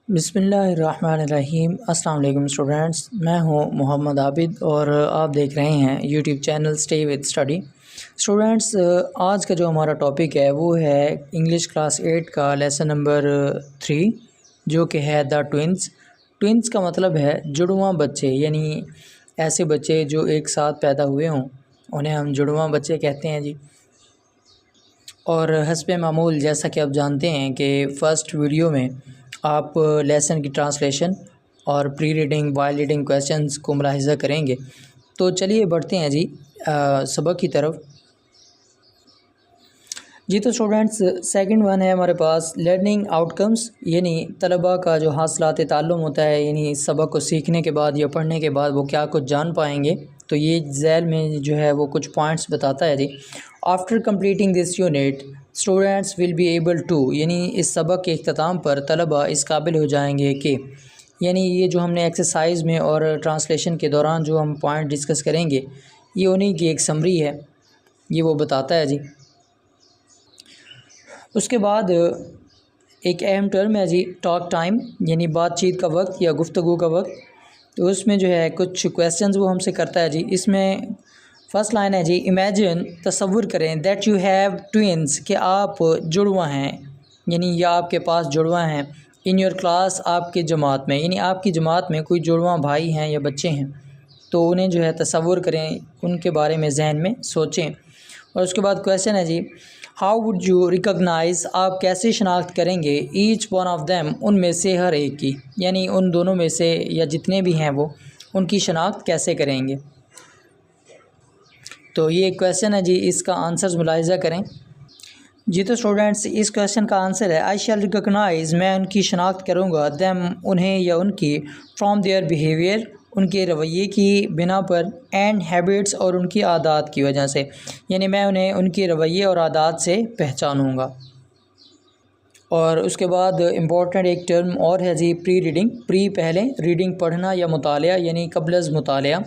बिस्मिल्लाहिर्रहमानिर्रहीम। अस्सलाम वालेकुम स्टूडेंट्स, मैं हूं मोहम्मद आबिद और आप देख रहे हैं YouTube channel stay with study. Students, आज का जो हमारा टॉपिक है वो है इंग्लिश क्लास 8 का लेसन नंबर 3, जो कि है द ट्विंस। ट्विंस का मतलब है जुड़वां बच्चे, यानी ऐसे बच्चे जो एक साथ पैदा हुए हों उन्हें हम जुड़वां बच्चे कहते हैं जी। और हस्बे मामूल जैसा कि आप जानते हैं कि फ़र्स्ट वीडियो में आप लेसन की ट्रांसलेशन और pre reading while reading questions को मुलाहिज़ा करेंगे। तो चलिए बढ़ते हैं जी सबक की तरफ। जी तो स्टूडेंट्स, सेकंड वन है हमारे पास लर्निंग आउटकम्स, यानी तलबा का जो हासिलात ताल्लुम होता है, यानी सबक को सीखने के बाद या पढ़ने के बाद वो क्या कुछ जान पाएंगे। तो ये झैल में जो है वो कुछ पॉइंट्स बताता है जी। After completing this unit students will be able to, यानी इस सबक के अख्ताम पर तलबा इस काबिल हो जाएंगे कि, यानी ये जो हमने एक्सरसाइज में और ट्रांसलेशन के दौरान जो हम पॉइंट डिस्कस करेंगे ये उन्हीं की एक समरी है, ये वो बताता है जी। उसके बाद एक अहम टर्म है जी टॉक टाइम, यानी बातचीत का वक्त या गुफ्तगू का वक्त। तो उसमें जो है कुछ क्वेश्चंस वो हमसे करता है जी। इसमें फ़र्स्ट लाइन है जी, इमेजिन, तसव्वुर करें, दैट यू हैव ट्विंस, कि आप जुड़वा हैं, यानी या आपके पास जुड़वा हैं। इन योर क्लास, आपके जमात में, यानी आपकी जमात में कोई जुड़वा भाई हैं या बच्चे हैं, तो उन्हें जो है तसव्वुर करें, उनके बारे में जहन में सोचें। और उसके बाद क्वेश्चन है जी, हाउ वुड यू रिकॉग्नाइज़, आप कैसे शनाख्त करेंगे, ईच वन ऑफ देम, उनमें से हर एक की, यानी उन दोनों में से या जितने भी हैं वो उनकी शनाख्त कैसे करेंगे। तो ये क्वेश्चन है जी, इसका आंसर्स मुलाहिज़ा करें जी। तो स्टूडेंट्स, इस क्वेश्चन का आंसर है आई शैल रिकॉग्नाइज़, मैं उनकी शनाख्त करूँगा, देम, उन्हें या उनकी, फ्रॉम देयर बिहेवियर, उनके रवैये की बिना पर, एंड हैबिट्स, और उनकी आदत की वजह से, यानी मैं उन्हें उनके रवैये और आदत से पहचानूँगा। और उसके बाद इम्पोर्टेंट एक टर्म और है जी, प्री रीडिंग। प्री पहले, रीडिंग पढ़ना या मुतालिया, यानी कबलज़ मुतालिया,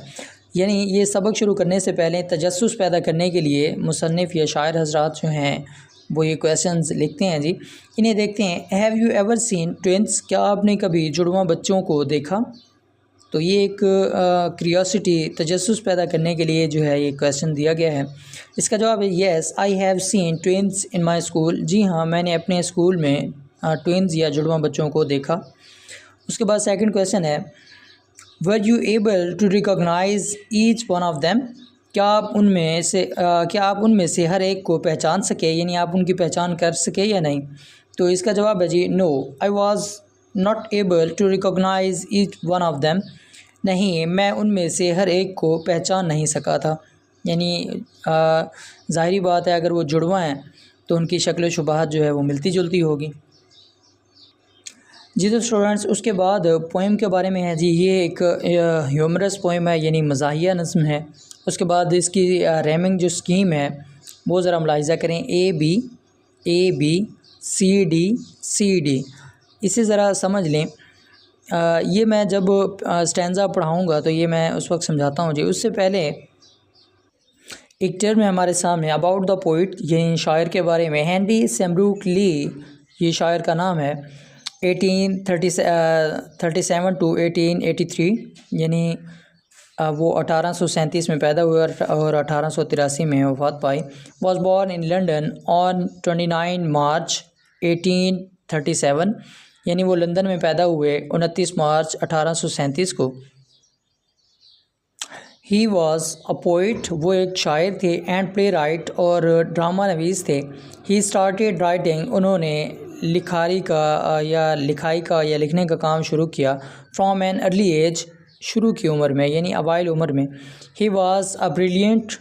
यानी ये सबक शुरू करने से पहले तजस्सुस पैदा करने के लिए मुसन्निफ़ या शायर हज़रात जो हैं वो ये क्वेश्चंस लिखते हैं जी। इन्हें देखते हैं। Have you ever seen twins, क्या आपने कभी जुड़वां बच्चों को देखा। तो ये एक क्यूरियोसिटी, तजस्सुस पैदा करने के लिए जो है ये क्वेश्चन दिया गया है। इसका जवाब है yes, I have seen twins in my school, जी हाँ, मैंने अपने स्कूल में ट्विंस या जुड़वां बच्चों को देखा। उसके बाद सेकंड क्वेश्चन है, were you able to recognise each one of them, क्या आप उनमें से हर एक को पहचान सके, यानी आप उनकी पहचान कर सके या नहीं। तो इसका जवाब है जी, no, I was not able to recognise each one of them, नहीं, मैं उनमें से हर एक को पहचान नहीं सका था। यानी ज़ाहिरी बात है, अगर वो जुड़वा हैं तो उनकी शक्ल शुबाहत जो है वो मिलती जुलती होगी जी। तो स्टूडेंट्स, उसके बाद पोइम के बारे में है जी। ये एक ह्यूमरस पोइम है, यानी मज़ाहिया नज़्म है। उसके बाद इसकी रैमिंग जो स्कीम है वो ज़रा मुलाहिज़ा करें, ए बी सी डी, इसे ज़रा समझ लें। ये मैं जब स्टैंज़ा पढ़ाऊँगा तो ये मैं उस वक्त समझाता हूँ जी। उससे पहले एक टर्म है हमारे सामने, अबाउट द पोइट, ये शायर के बारे में। हेनरी सेमरूक ली, ये शायर का नाम है। 1837 टू 1883, यानी वो 1837 में पैदा हुए और 1883 में वफ़ात पाई। Was born in London on 29 March 1837, यानी वो लंदन में पैदा हुए 29 मार्च 1837 को। ही वॉज़ अ पोइट, वो एक शायर थे, एंड प्ले राइट, और ड्रामा नवीस थे। ही स्टार्टेड राइटिंग, उन्होंने लिखाई का या लिखने का काम शुरू किया। फ्रॉम एन अर्ली एज, शुरू की उम्र में, यानी अवाइल उम्र में। He was a brilliant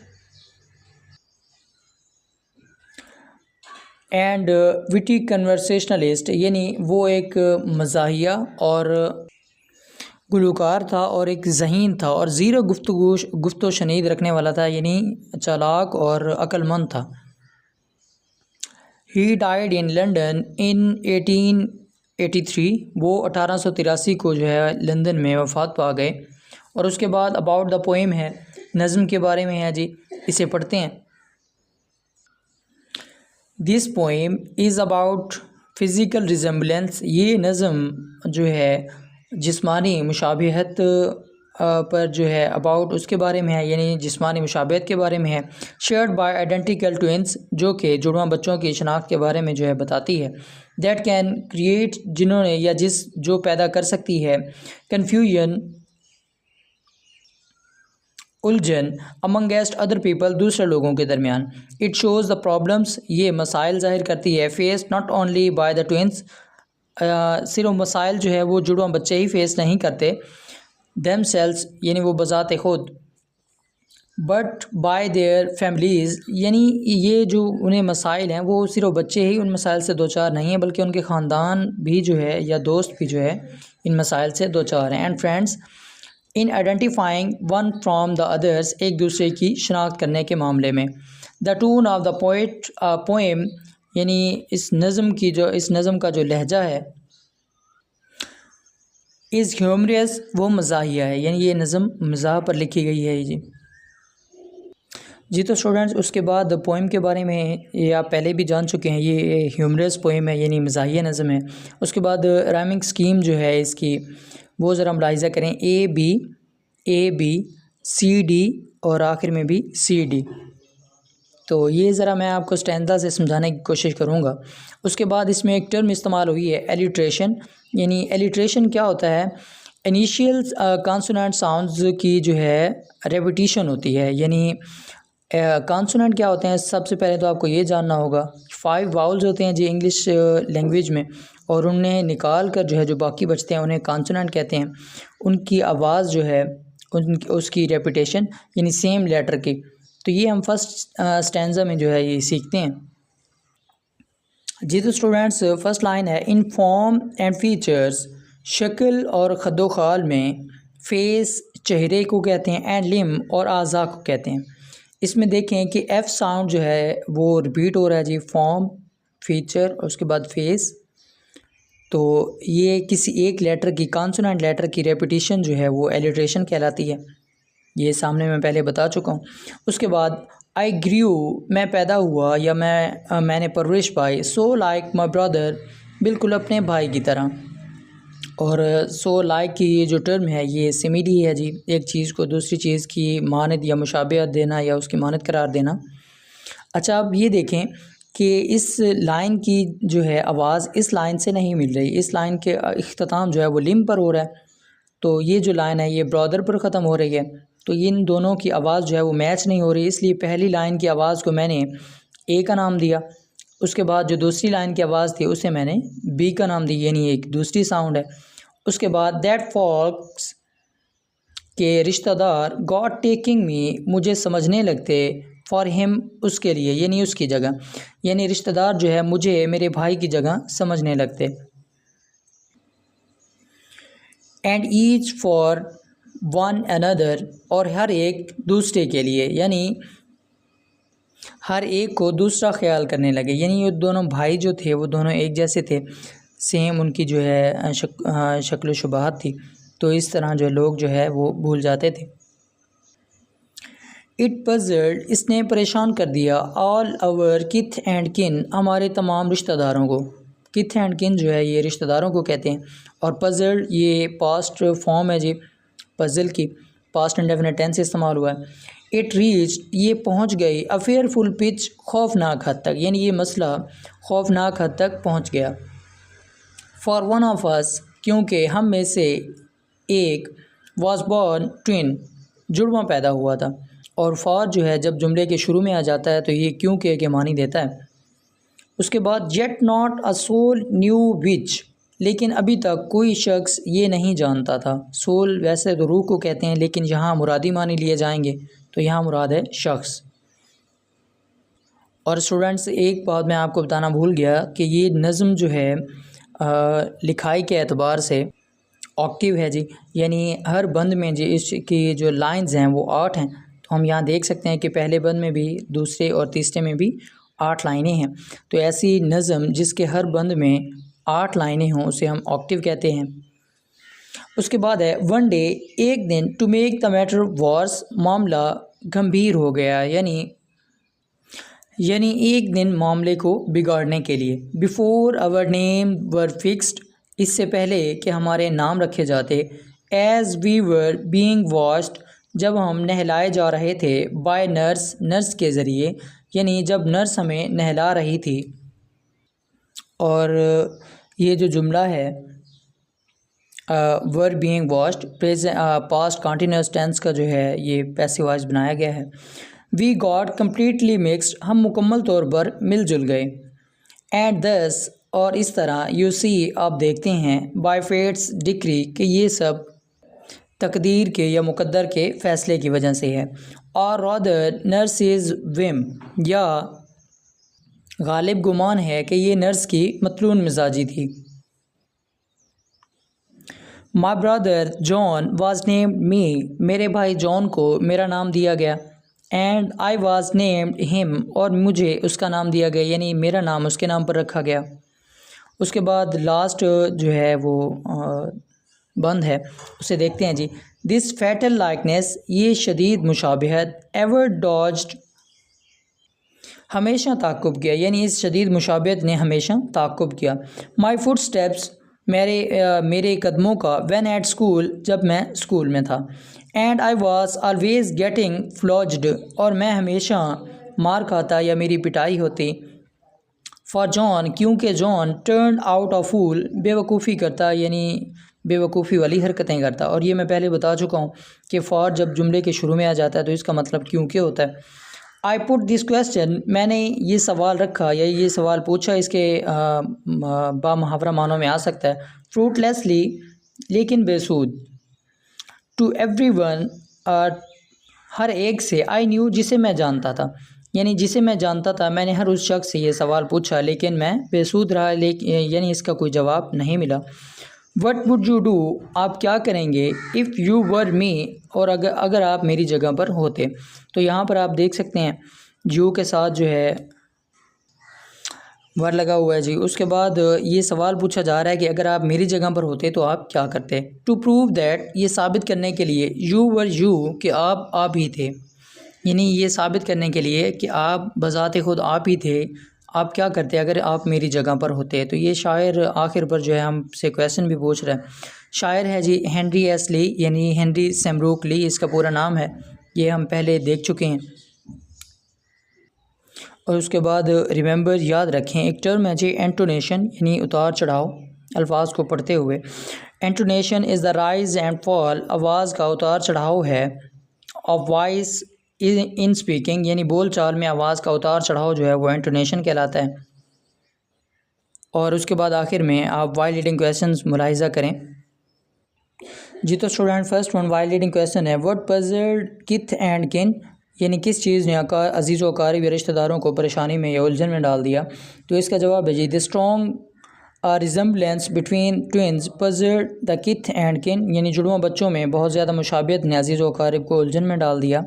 and witty conversationalist, यानी वो एक मज़ाहिया और गुलूकार था और एक ज़हीन था और ज़ीरो गुफ्तो शनीद रखने वाला था, यानी चालाक और अक्लमंद था। ही डाइड इन लंदन इन 1883, वो 1883 को जो है लंदन में वफ़ात पा गए। और उसके बाद अबाउट द पोइम है, नज़म के बारे में है जी, इसे पढ़ते हैं। This poem is about physical resemblance, ये नज़म जो है जिस्मानी मुशाबहत पर जो है अबाउट उसके बारे में है, यानी जिस्मानी मुशाबहत के बारे में है। शेयर्ड बाय आइडेंटिकल ट्विंस, जो कि जुड़वां बच्चों की शनाख्त के बारे में जो है बताती है। दैट कैन क्रिएट, जिन्होंने या जिस जो पैदा कर सकती है कन्फ्यूजन, उलझन अमंगेस्ट अदर पीपल, दूसरे लोगों के दरमियान। इट शोज़ द प्रॉब्लम्स, ये मसाइल ज़ाहिर करती है। Face not only by the twins, सिर्फ मसाइल जो है वो जुड़वां बच्चे ही फेस नहीं करते, देम सेल्स यानी वो बज़ाते खुद, बट बाय देयर फैमिलीज़, यानी ये जो उन्हें मसाइल हैं वो सिर्फ बच्चे ही उन मसाइल से दो चार नहीं हैं, बल्कि उनके ख़ानदान भी जो है या दोस्त भी जो है इन मसाइल से दो चार हैं। And friends in identifying one from the others, एक दूसरे की शनाख्त करने के मामले में। The tune of the poem, यानी इस नज़म का जो लहजा है, इज़ ह्यूमरस, वो मज़ाहिया है, यानी ये नज़म मज़ाह पर लिखी गई है जी। तो स्टूडेंट्स उसके बाद पोएम के बारे में ये आप पहले भी जान चुके हैं, ये ह्यूमरस पोएम है यानी मज़ाहिया नज़म है। उसके बाद राइमिंग स्कीम जो है इसकी वो ज़रा मुलाहिज़ा करें, ए बी सी डी और आखिर में भी सी डी। तो ये ज़रा मैं आपको स्टैंजा से समझाने की कोशिश करूँगा। उसके बाद इसमें एक टर्म इस्तेमाल हुई है एलिट्रेशन, यानी एलिट्रेशन क्या होता है, इनिशियल कॉन्सोनेंट साउंड्स की जो है रेपिटिशन होती है। यानी कॉन्सोनेंट क्या होते हैं, सबसे पहले तो आपको ये जानना होगा 5 वाउल्स होते हैं जी इंग्लिश लैंग्वेज में, और उन्हें निकाल कर जो है जो बाकी बचते हैं उन्हें कॉन्सोनेंट कहते हैं। उनकी आवाज़ जो है उसकी रेपिटेशन यानी सेम लेटर की। तो ये हम फर्स्ट स्टैंजा में जो है ये सीखते हैं जी। तो स्टूडेंट्स फर्स्ट लाइन है, इन फॉर्म एंड फीचर्स, शक्ल और खद्दोखाल में, फेस चेहरे को कहते हैं, एंड लिम और आज़ा को कहते हैं। इसमें देखें कि एफ़ साउंड जो है वो रिपीट हो रहा है जी, फॉर्म, फीचर और उसके बाद फेस। तो ये किसी एक लेटर की, कॉन्सोनेंट लेटर की रेपिटेशन जो है वो एलिट्रेशन कहलाती है, ये सामने मैं पहले बता चुका हूँ। उसके बाद आई ग्रीव, मैं पैदा हुआ या मैंने परवरिश पाई, सो लाइक माई ब्रदर, बिल्कुल अपने भाई की तरह। और सो लाइक की ये जो टर्म है ये सिमिली है जी, एक चीज़ को दूसरी चीज़ की मानद या मुशाबहत देना या उसकी मानद करार देना। अच्छा अब ये देखें कि इस लाइन की जो है आवाज़ इस लाइन से नहीं मिल रही, इस लाइन के इख्तिताम जो है वो लिम पर हो रहा है। तो ये जो लाइन है ये ब्रदर पर ख़त्म हो रही है, तो इन दोनों की आवाज़ जो है वो मैच नहीं हो रही, इसलिए पहली लाइन की आवाज़ को मैंने ए का नाम दिया। उसके बाद जो दूसरी लाइन की आवाज़ थी उसे मैंने बी का नाम दिया, यानी एक दूसरी साउंड है। उसके बाद दैट फॉक्स, के रिश्तेदार, गॉड टेकिंग मी, मुझे समझने लगते, फॉर हिम, उसके लिए यानी उसकी जगह, यानी रिश्तेदार जो है मुझे मेरे भाई की जगह समझने लगते। And each for one another, और हर एक दूसरे के लिए, यानी हर एक को दूसरा ख्याल करने लगे, यानी ये दोनों भाई जो थे वो दोनों एक जैसे थे, सेम उनकी जो है शक्ल शुबाहत थी। तो इस तरह जो लोग जो है वो भूल जाते थे। इट पज़ल्ड, इसने परेशान कर दिया, ऑल आवर किथ एंड किन, हमारे तमाम रिश्तेदारों को। किथ एंड किन जो है ये रिश्तेदारों को कहते हैं। और पज़ल्ड ये पास्ट फॉर्म है जी पज़ल की, पास्ट इंडेफिनिट टेंस से इस्तेमाल हुआ है। इट रीच, ये पहुंच गई, अ फेयरफुल पिच, खौफनाक हद तक, यानी ये मसला खौफनाक हद तक पहुंच गया। फॉर वन ऑफ अस, क्योंकि हम में से एक, वॉज बॉर्न ट्विन, जुड़वा पैदा हुआ था। और फॉर जो है जब जुमले के शुरू में आ जाता है तो ये क्योंकि के मानी देता है। उसके बाद yet not a soul knew which, लेकिन अभी तक कोई शख्स ये नहीं जानता था। सोल वैसे तो रूह को कहते हैं, लेकिन यहाँ मुरादी मानी लिए जाएंगे तो यहाँ मुराद है शख्स। और स्टूडेंट्स एक बात मैं आपको बताना भूल गया कि ये नज़म जो है लिखाई के एतबार से ऑक्टिव है जी, यानी हर बंद में जी इसकी जो लाइंस हैं वो 8 हैं। तो हम यहाँ देख सकते हैं कि पहले बंद में भी, दूसरे और तीसरे में भी 8 लाइनें हैं। तो ऐसी नज़म जिसके हर बंद में 8 लाइनें हों उसे हम ऑक्टिव कहते हैं। उसके बाद है वन डे, एक दिन, to make the matter worse, मामला गंभीर हो गया, यानी यानी एक दिन मामले को बिगाड़ने के लिए। Before our name were fixed, इससे पहले कि हमारे नाम रखे जाते। As we were being washed, जब हम नहलाए जा रहे थे। बाय नर्स, नर्स के ज़रिए, यानी जब नर्स हमें नहला रही थी। और ये जो जुमला है were being washed, past continuous tense का जो है ये पैसिव वॉइस बनाया गया है। वी गॉट कम्प्लीटली मिक्सड, हम मुकम्मल तौर पर मिलजुल गए। एंड दस, और इस तरह, यू सी, आप देखते हैं, बाय फेट्स डिक्री, कि ये सब तकदीर के या मुकद्दर के फ़ैसले की वजह से है। और रादर नर्सिस विम, या गालिब गुमान है कि ये नर्स की मतलून मिजाजी थी। My brother John was named me, मेरे भाई जॉन को मेरा नाम दिया गया। And I was named him, और मुझे उसका नाम दिया गया, यानी मेरा नाम उसके नाम पर रखा गया। उसके बाद लास्ट जो है वो बंद है, उसे देखते हैं जी। दिस फैटल लाइकनेस, ये शदीद मुशाबहत। एवर डॉज्ड, हमेशा ताक़ुब किया, यानी इस शदीद मुशाबहत ने हमेशा ताक़ुब किया। माई फुट स्टेप्स, मेरे कदमों का। व्हेन एट स्कूल, जब मैं स्कूल में था। And I was always getting flogged, और मैं हमेशा मार खाता या मेरी पिटाई होती। फॉर जॉन, क्योंकि John turn out of fool, बेवकूफ़ी करता, यानी बेवकूफ़ी वाली हरकतें करता। और ये मैं पहले बता चुका हूँ कि फॉर जब जुमले के शुरू में आ जाता है तो इसका मतलब क्योंकि होता है। आई पुट दिस क्वेश्चन, मैंने ये सवाल रखा या ये सवाल पूछा, इसके बामुहावरा मानों में आ सकता है। फ्रूटलेसली, लेकिन बेसूद। टू एवरी वन, हर एक से। आई न्यू, जिसे मैं जानता था, यानी जिसे मैं जानता था, मैंने हर उस शख्स से ये सवाल पूछा, लेकिन मैं बेसूद रहा, यानी इसका कोई जवाब नहीं मिला। वट वुड यू डू, आप क्या करेंगे। इफ़ यू वर मी, और अगर आप मेरी जगह पर होते। तो यहाँ पर आप देख सकते हैं यू के साथ जो है वर लगा हुआ है जी। उसके बाद ये सवाल पूछा जा रहा है कि अगर आप मेरी जगह पर होते तो आप क्या करते। टू प्रूव दैट, ये साबित करने के लिए। यू वर यू, कि आप ही थे, यानी ये साबित करने के लिए कि आप बज़ाते खुद आप ही थे। आप क्या करते अगर आप मेरी जगह पर होते। तो ये शायर आखिर पर जो है हमसे क्वेश्चन भी पूछ रहा है। शायर है जी हेनरी एस ली, यानी हेनरी सेमरूक ली इसका पूरा नाम है। ये हम पहले देख चुके हैं। और उसके बाद रिमेंबर, याद रखें, एक टर्म है जी इंटोनेशन, यानी उतार चढ़ाव अल्फाज को पढ़ते हुए। Intonation is the rise and fall, आवाज़ का उतार चढ़ाव है। ऑफ वॉइस इन स्पीकिंग, यानी बोल चाल में आवाज़ का उतार चढ़ाव जो है वो इंटोनेशन कहलाता है। और उसके बाद आखिर में आप वाइल रीडिंग क्वेश्चंस मुलाहिजा करें जी। तो student first one while reading question है, व्हाट पज़ल्ड किथ एंड किन, यानी किस चीज़ ने अजीज़ व अकारीब रिश्तेदारों को परेशानी में या उलझन में डाल दिया। तो इसका जवाब है जी the strong resemblance between twins puzzled the kith and kin, यानी जुड़वा बच्चों में बहुत ज़्यादा मुशाबियत ने अजीज़ व अकारीब को उलझन में डाल दिया।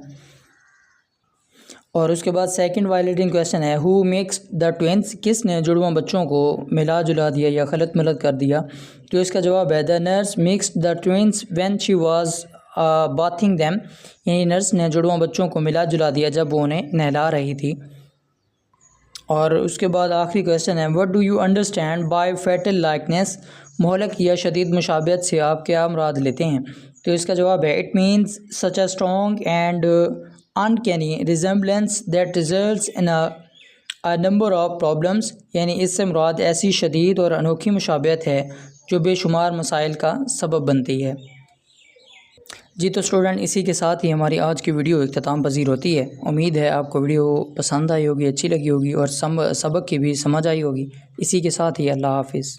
और उसके बाद सेकंड वायलेटिंग क्वेश्चन है, हु मेक्स द ट्विन्स, किसने जुड़वा बच्चों को मिला जुला दिया या खलत मलत कर दिया। तो इसका जवाब है the nurse mix the twins when she was bathing them, यानी नर्स ने जुड़वा बच्चों को मिला जुला दिया जब वो उन्हें नहला रही थी। और उसके बाद आखिरी क्वेश्चन है, what do you understand by fatal likeness, मोहलक या शदीद मुशाबियत से आप क्या मुराद लेते हैं। तो इसका जवाब है it means such a strong and uncanny resemblance that results in a number of problems, यानी इससे मुराद ऐसी शदीद और अनोखी मुशाबियत है जो बेशुमार मसाइल का सबब बनती है जी। तो स्टूडेंट इसी के साथ ही हमारी आज की वीडियो इख्तिताम पजीर होती है। उम्मीद है आपको वीडियो पसंद आई होगी, अच्छी लगी होगी और सबक की भी समझ आई होगी। इसी के साथ ही अल्लाह हाफिज़।